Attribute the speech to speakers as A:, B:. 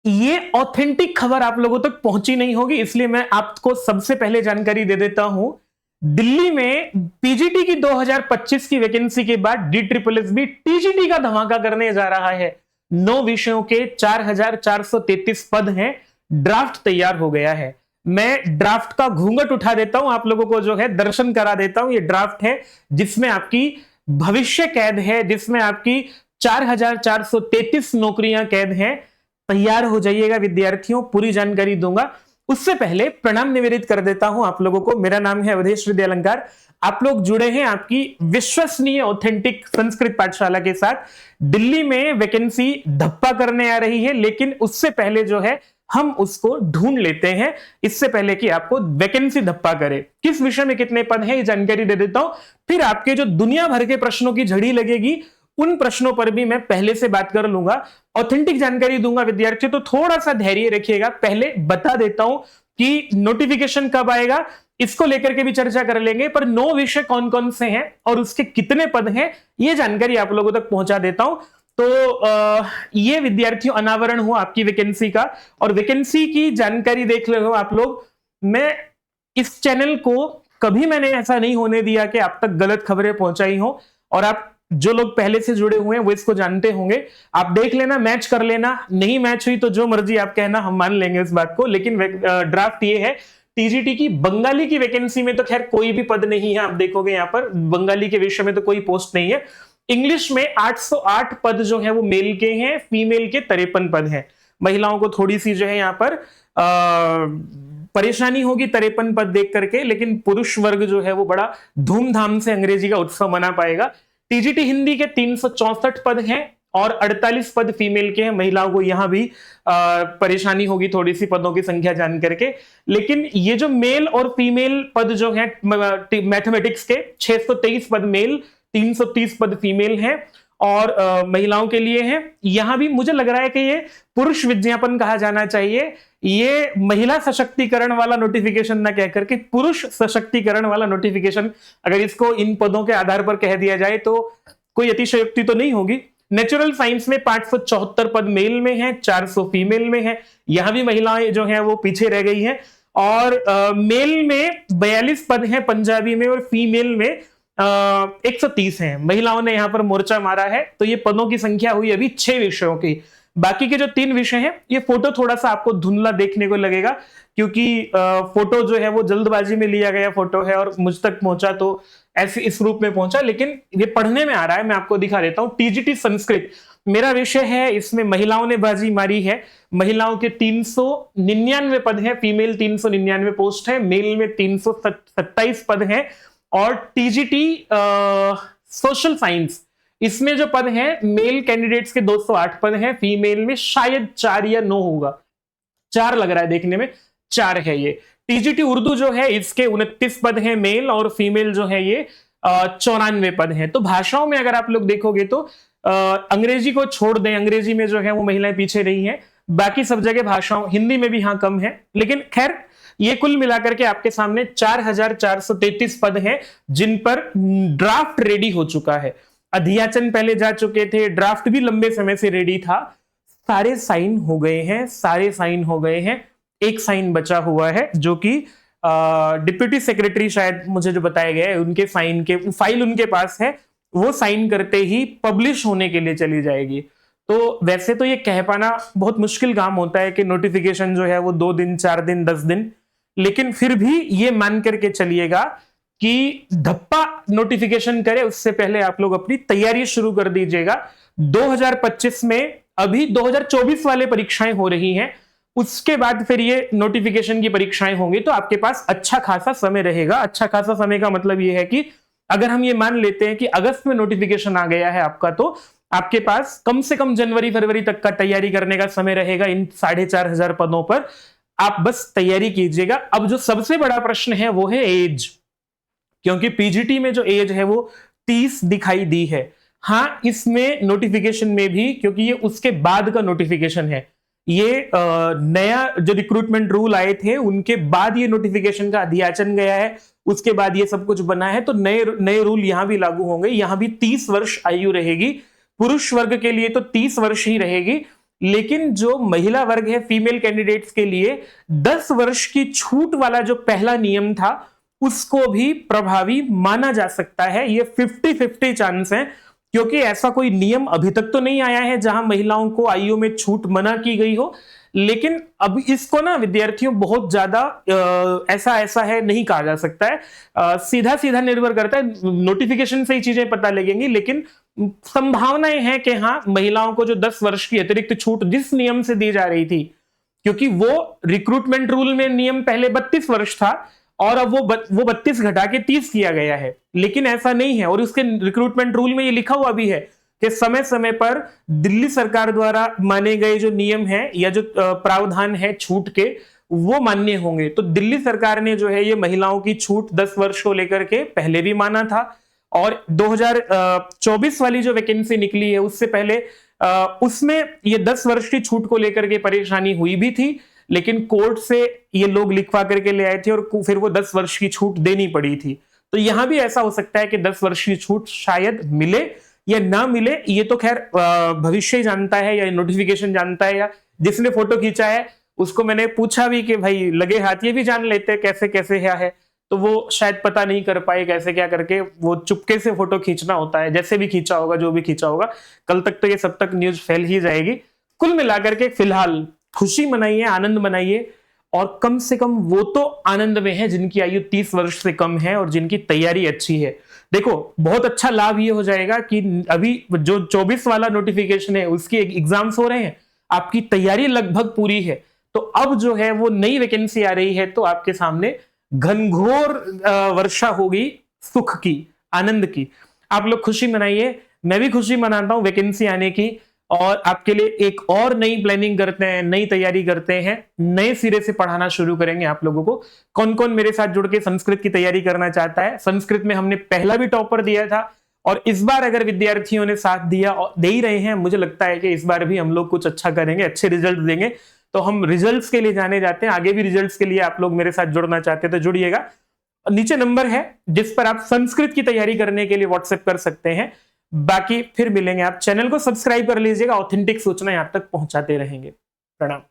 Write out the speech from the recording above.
A: ये ऑथेंटिक खबर आप लोगों तक पहुंची नहीं होगी, इसलिए मैं आपको सबसे पहले जानकारी दे देता हूं। दिल्ली में पीजीटी की 2025 की वैकेंसी के बाद DSSS टीजीटी का धमाका करने जा रहा है। 9 विषयों के 4433 पद हैं। ड्राफ्ट तैयार हो गया है। मैं ड्राफ्ट का घूंघट उठा देता हूं, आप लोगों को जो है दर्शन करा देता हूं। ये ड्राफ्ट है जिसमें आपकी भविष्य कैद है, जिसमें आपकी 4433 नौकरियां कैद हैं। तैयार हो जाइएगा विद्यार्थियों, पूरी जानकारी दूंगा। उससे पहले प्रणाम निवेदित कर देता हूं आप लोगों को। मेरा नाम है अवधेश विद्या अलंकार। आप लोग जुड़े हैं आपकी विश्वसनीय ऑथेंटिक संस्कृत पाठशाला के साथ। दिल्ली में वैकेंसी धप्पा करने आ रही है, लेकिन उससे पहले जो है हम उसको ढूंढ लेते हैं, इससे पहले कि आपको वैकेंसी धप्पा करे। किस विषय में कितने पद हैं ये जानकारी दे देता हूं, फिर आपके जो दुनिया भर के प्रश्नों की झड़ी लगेगी उन प्रश्नों पर भी मैं पहले से बात कर लूंगा, ऑथेंटिक जानकारी दूंगा विद्यार्थियों। तो थोड़ा सा धैर्य रखिएगा। पहले बता देता हूं कि नोटिफिकेशन कब आएगा, इसको लेकर के भी चर्चा कर लेंगे, पर 9 विषय कौन कौन से हैं और उसके कितने पद हैं ये जानकारी आप लोगों तक पहुंचा देता हूं। तो ये विद्यार्थियों अनावरण हुआ आपकी वैकेंसी का, और वैकेंसी की जानकारी देख रहे हो आप लोग। मैं इस चैनल को कभी मैंने ऐसा नहीं होने दिया कि आप तक गलत खबरें पहुंचाई हो, और आप जो लोग पहले से जुड़े हुए हैं वो इसको जानते होंगे। आप देख लेना, मैच कर लेना, नहीं मैच हुई तो जो मर्जी आप कहना, हम मान लेंगे इस बात को। लेकिन ड्राफ्ट ये है टीजीटी की। बंगाली की वैकेंसी में तो खैर कोई भी पद नहीं है, आप देखोगे यहां पर बंगाली के विषय में तो कोई पोस्ट नहीं है। इंग्लिश में 808 पद जो है वो मेल के हैं, फीमेल के 53 पद हैं। महिलाओं को थोड़ी सी जो है यहाँ पर परेशानी होगी 53 पद देख करके, लेकिन पुरुष वर्ग जो है वो बड़ा धूमधाम से अंग्रेजी का उत्सव मना पाएगा। टीजीटी हिंदी के 364 पद हैं और 48 पद फीमेल के हैं। महिलाओं को यहां भी परेशानी होगी थोड़ी सी पदों की संख्या जान करके। लेकिन ये जो मेल और फीमेल पद जो हैं मैथमेटिक्स के 623 पद मेल, 330 पद फीमेल हैं और महिलाओं के लिए हैं। यहां भी मुझे लग रहा है कि ये पुरुष विज्ञापन कहा जाना चाहिए। ये महिला सशक्तिकरण वाला नोटिफिकेशन ना कहकर के पुरुष सशक्तिकरण वाला नोटिफिकेशन, अगर इसको इन पदों के आधार पर कह दिया जाए तो कोई अतिशयोक्ति तो नहीं होगी। नेचुरल साइंस में 574 पद मेल में हैं, 400 फीमेल में हैं। यहां भी महिलाएं जो हैं वो पीछे रह गई हैं। और मेल में 42 पद हैं पंजाबी में, और फीमेल में 130 हैं। महिलाओं ने यहां पर मोर्चा मारा है। तो ये पदों की संख्या हुई अभी 6 विषयों की। बाकी के जो 3 विषय हैं, ये फोटो थोड़ा सा आपको धुंधला देखने को लगेगा, क्योंकि फोटो जो है वो जल्दबाजी में लिया गया फोटो है और मुझ तक पहुंचा तो ऐसे इस रूप में पहुंचा, लेकिन ये पढ़ने में आ रहा है। मैं आपको दिखा देता हूं। टीजीटी संस्कृत मेरा विषय है, इसमें महिलाओं ने बाजी मारी है। महिलाओं के 399 पद हैं, फीमेल 399 पोस्ट है, मेल में 327 पद हैं। और टीजीटी सोशल साइंस, इसमें जो पद हैं मेल कैंडिडेट्स के 208 पद हैं, फीमेल में शायद 4 या 9 होगा, 4 लग रहा है देखने में, 4 है ये। टीजीटी उर्दू जो है इसके 29 पद हैं मेल, और फीमेल जो है ये 94 पद हैं। तो भाषाओं में अगर आप लोग देखोगे तो अंग्रेजी को छोड़ दें, अंग्रेजी में जो है वो महिलाएं पीछे रही हैं। बाकी सब जगह भाषाओं, हिंदी में भी हाँ कम है, लेकिन खैर ये कुल मिलाकर के आपके सामने 4433 पद हैं जिन पर ड्राफ्ट रेडी हो चुका है। अध्याचन पहले जा चुके थे, ड्राफ्ट भी लंबे समय से रेडी था। सारे साइन हो गए हैं, सारे साइन हो गए हैं। एक साइन बचा हुआ है जो कि डिप्टी सेक्रेटरी शायद मुझे जो बताया गया है उनके साइन के फाइल उनके पास है, वो साइन करते ही पब्लिश होने के लिए चली जाएगी। तो वैसे तो ये कह पाना बहुत मुश्किल काम होता है कि नोटिफिकेशन जो है वो 2 दिन 4 दिन 10 दिन, लेकिन फिर भी ये मान करके चलिएगा कि धप्पा नोटिफिकेशन करे उससे पहले आप लोग अपनी तैयारी शुरू कर दीजिएगा। 2025 में अभी 2024 वाले परीक्षाएं हो रही हैं, उसके बाद फिर ये नोटिफिकेशन की परीक्षाएं होंगी, तो आपके पास अच्छा खासा समय रहेगा। अच्छा खासा समय का मतलब ये है कि अगर हम ये मान लेते हैं कि अगस्त में नोटिफिकेशन आ गया है आपका, तो आपके पास कम से कम जनवरी फरवरी तक का तैयारी करने का समय रहेगा इन 4500 पदों पर। आप बस तैयारी कीजिएगा। अब जो सबसे बड़ा प्रश्न है वो है एज, क्योंकि पीजीटी में जो एज है वो 30 दिखाई दी है। हाँ, इसमें नोटिफिकेशन में भी, क्योंकि ये उसके बाद का नोटिफिकेशन है, ये नया जो रिक्रूटमेंट रूल आए थे उनके बाद ये नोटिफिकेशन का अध्याचन गया है, उसके बाद ये सब कुछ बना है। तो नए रूल यहां भी लागू होंगे। यहां भी 30 वर्ष आयु रहेगी, पुरुष वर्ग के लिए तो 30 वर्ष ही रहेगी। लेकिन जो महिला वर्ग है, फीमेल कैंडिडेट्स के लिए 10 वर्ष की छूट वाला जो पहला नियम था उसको भी प्रभावी माना जा सकता है। ये 50-50 चांस है, क्योंकि ऐसा कोई नियम अभी तक तो नहीं आया है जहां महिलाओं को आयु में छूट मना की गई हो, लेकिन अब इसको ना विद्यार्थियों बहुत ज्यादा ऐसा है नहीं कहा जा सकता है। सीधा सीधा निर्भर करता है, नोटिफिकेशन से ही चीजें पता लगेंगी, लेकिन संभावनाएं हैं कि हाँ, महिलाओं को जो 10 वर्ष की अतिरिक्त छूट जिस नियम से दी जा रही थी, क्योंकि वो रिक्रूटमेंट रूल में नियम पहले 32 वर्ष था और अब वो 32 घटा के 30 किया गया है, लेकिन ऐसा नहीं है। और उसके रिक्रूटमेंट रूल में ये लिखा हुआ भी है कि समय समय पर दिल्ली सरकार द्वारा माने गए जो नियम है या जो प्रावधान है छूट के, वो मान्य होंगे। तो दिल्ली सरकार ने जो है ये महिलाओं की छूट 10 वर्ष को लेकर के पहले भी माना था, और 2024 वाली जो वैकेंसी निकली है उससे पहले उसमें ये 10 वर्ष की छूट को लेकर के परेशानी हुई भी थी, लेकिन कोर्ट से ये लोग लिखवा करके ले आए थे और फिर वो 10 वर्ष की छूट देनी पड़ी थी। तो यहां भी ऐसा हो सकता है कि 10 वर्ष की छूट शायद मिले या ना मिले, ये तो खैर भविष्य जानता है या नोटिफिकेशन जानता है, या जिसने फोटो खींचा है उसको मैंने पूछा भी कि भाई लगे हाथ ये भी जान लेते हैं कैसे कैसे क्या है, तो वो शायद पता नहीं कर पाए कैसे क्या करके, वो चुपके से फोटो खींचना होता है, जैसे भी खींचा होगा, जो भी खींचा होगा। कल तक तो ये सब तक न्यूज फैल ही जाएगी। कुल मिलाकर के फिलहाल खुशी मनाइए, आनंद मनाइए, और कम से कम वो तो आनंद में है जिनकी आयु 30 वर्ष से कम है और जिनकी तैयारी अच्छी है। देखो, बहुत अच्छा लाभ ये हो जाएगा कि अभी जो 24 वाला नोटिफिकेशन है उसके एग्जाम्स हो रहे हैं, आपकी तैयारी लगभग पूरी है, तो अब जो है वो नई वैकेंसी आ रही है, तो आपके सामने घनघोर वर्षा होगी सुख की, आनंद की। आप लोग खुशी मनाइए, मैं भी खुशी मनाता हूं वैकेंसी आने की, और आपके लिए एक और नई प्लानिंग करते हैं, नई तैयारी करते हैं, नए सिरे से पढ़ाना शुरू करेंगे आप लोगों को। कौन कौन मेरे साथ जुड़ के संस्कृत की तैयारी करना चाहता है? संस्कृत में हमने पहला भी टॉपर दिया था, और इस बार अगर विद्यार्थियों ने साथ दिया और दे ही रहे हैं, मुझे लगता है कि इस बार भी हम लोग कुछ अच्छा करेंगे, अच्छे रिजल्ट देंगे। तो हम रिजल्ट्स के लिए जाने जाते हैं, आगे भी रिजल्ट्स के लिए आप लोग मेरे साथ जुड़ना चाहते हैं तो जुड़िएगा। नीचे नंबर है जिस पर आप संस्कृत की तैयारी करने के लिए व्हाट्सएप कर सकते हैं। बाकी फिर मिलेंगे। आप चैनल को सब्सक्राइब कर लीजिएगा, ऑथेंटिक सूचनाएं आप तक पहुंचाते रहेंगे। प्रणाम।